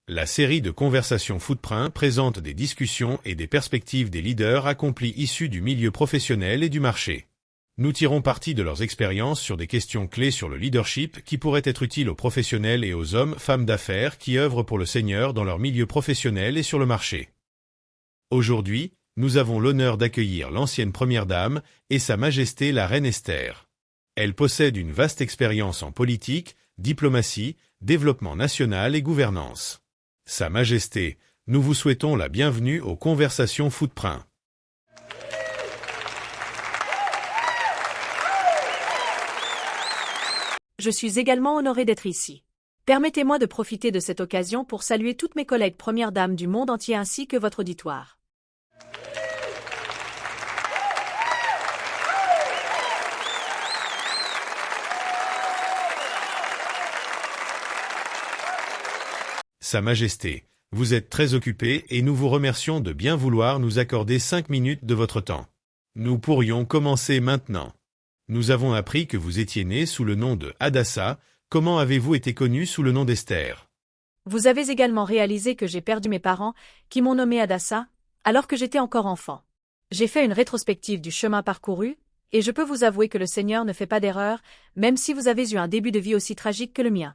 La série de conversations Footprint présente des discussions et des perspectives des leaders accomplis issus du milieu professionnel et du marché. Nous tirons parti de leurs expériences sur des questions clés sur le leadership qui pourraient être utiles aux professionnels et aux hommes, femmes d'affaires qui œuvrent pour le Seigneur dans leur milieu professionnel et sur le marché. Aujourd'hui, nous avons l'honneur d'accueillir l'ancienne Première Dame et Sa Majesté la Reine Esther. Elle possède une vaste expérience en politique, diplomatie, développement national et gouvernance. Sa Majesté, nous vous souhaitons la bienvenue aux Conversations Footprint. Je suis également honorée d'être ici. Permettez-moi de profiter de cette occasion pour saluer toutes mes collègues Premières Dames du monde entier ainsi que votre auditoire. Sa Majesté, vous êtes très occupée et nous vous remercions de bien vouloir nous accorder 5 minutes de votre temps. Nous pourrions commencer maintenant. Nous avons appris que vous étiez née sous le nom de Hadassah. Comment avez-vous été connue sous le nom d'Esther? Vous avez également réalisé que j'ai perdu mes parents, qui m'ont nommée Hadassah, alors que j'étais encore enfant. J'ai fait une rétrospective du chemin parcouru, et je peux vous avouer que le Seigneur ne fait pas d'erreur, même si vous avez eu un début de vie aussi tragique que le mien.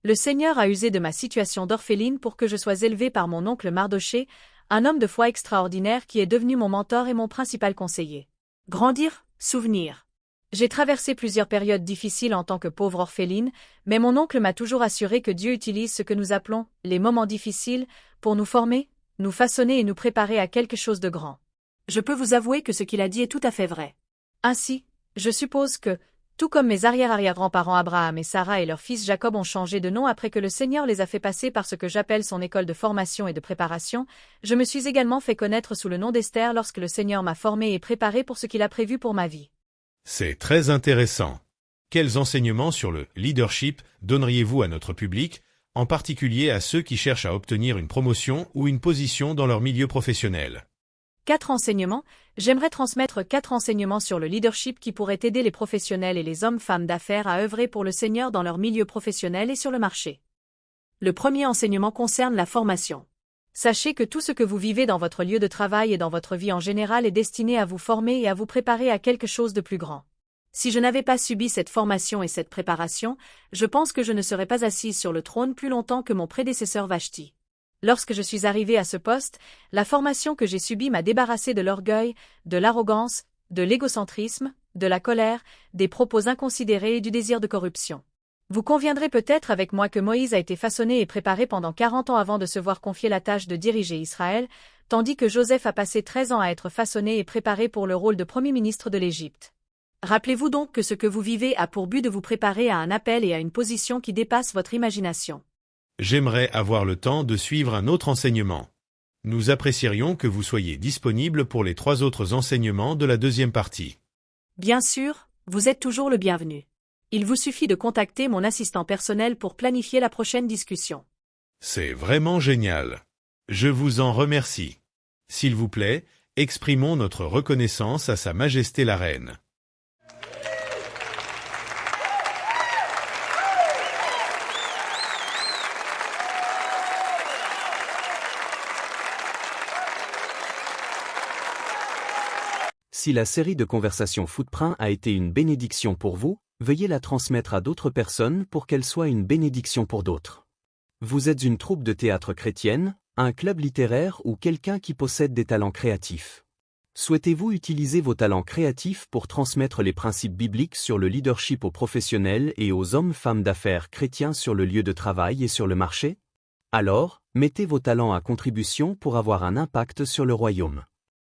Le Seigneur a usé de ma situation d'orpheline pour que je sois élevée par mon oncle Mardoché, un homme de foi extraordinaire qui est devenu mon mentor et mon principal conseiller. Grandir, souvenir. J'ai traversé plusieurs périodes difficiles en tant que pauvre orpheline, mais mon oncle m'a toujours assuré que Dieu utilise ce que nous appelons les moments difficiles pour nous former, nous façonner et nous préparer à quelque chose de grand. Je peux vous avouer que ce qu'il a dit est tout à fait vrai. Ainsi, je suppose que, tout comme mes arrière-arrière-grands-parents Abraham et Sarah et leur fils Jacob ont changé de nom après que le Seigneur les a fait passer par ce que j'appelle son école de formation et de préparation, je me suis également fait connaître sous le nom d'Esther lorsque le Seigneur m'a formée et préparée pour ce qu'il a prévu pour ma vie. C'est très intéressant. Quels enseignements sur le leadership donneriez-vous à notre public, en particulier à ceux qui cherchent à obtenir une promotion ou une position dans leur milieu professionnel? 4 enseignements. J'aimerais transmettre 4 enseignements sur le leadership qui pourraient aider les professionnels et les hommes-femmes d'affaires à œuvrer pour le Seigneur dans leur milieu professionnel et sur le marché. Le premier enseignement concerne la formation. Sachez que tout ce que vous vivez dans votre lieu de travail et dans votre vie en général est destiné à vous former et à vous préparer à quelque chose de plus grand. Si je n'avais pas subi cette formation et cette préparation, je pense que je ne serais pas assise sur le trône plus longtemps que mon prédécesseur Vashti. Lorsque je suis arrivée à ce poste, la formation que j'ai subie m'a débarrassée de l'orgueil, de l'arrogance, de l'égocentrisme, de la colère, des propos inconsidérés et du désir de corruption. Vous conviendrez peut-être avec moi que Moïse a été façonné et préparé pendant 40 ans avant de se voir confier la tâche de diriger Israël, tandis que Joseph a passé 13 ans à être façonné et préparé pour le rôle de premier ministre de l'Égypte. Rappelez-vous donc que ce que vous vivez a pour but de vous préparer à un appel et à une position qui dépasse votre imagination. J'aimerais avoir le temps de suivre un autre enseignement. Nous apprécierions que vous soyez disponible pour les 3 autres enseignements de la deuxième partie. Bien sûr, vous êtes toujours le bienvenu. Il vous suffit de contacter mon assistant personnel pour planifier la prochaine discussion. C'est vraiment génial. Je vous en remercie. S'il vous plaît, exprimons notre reconnaissance à Sa Majesté la Reine. Si la série de conversations Footprint a été une bénédiction pour vous, veuillez la transmettre à d'autres personnes pour qu'elle soit une bénédiction pour d'autres. Vous êtes une troupe de théâtre chrétienne, un club littéraire ou quelqu'un qui possède des talents créatifs. Souhaitez-vous utiliser vos talents créatifs pour transmettre les principes bibliques sur le leadership aux professionnels et aux hommes-femmes d'affaires chrétiens sur le lieu de travail et sur le marché? Alors, mettez vos talents à contribution pour avoir un impact sur le royaume.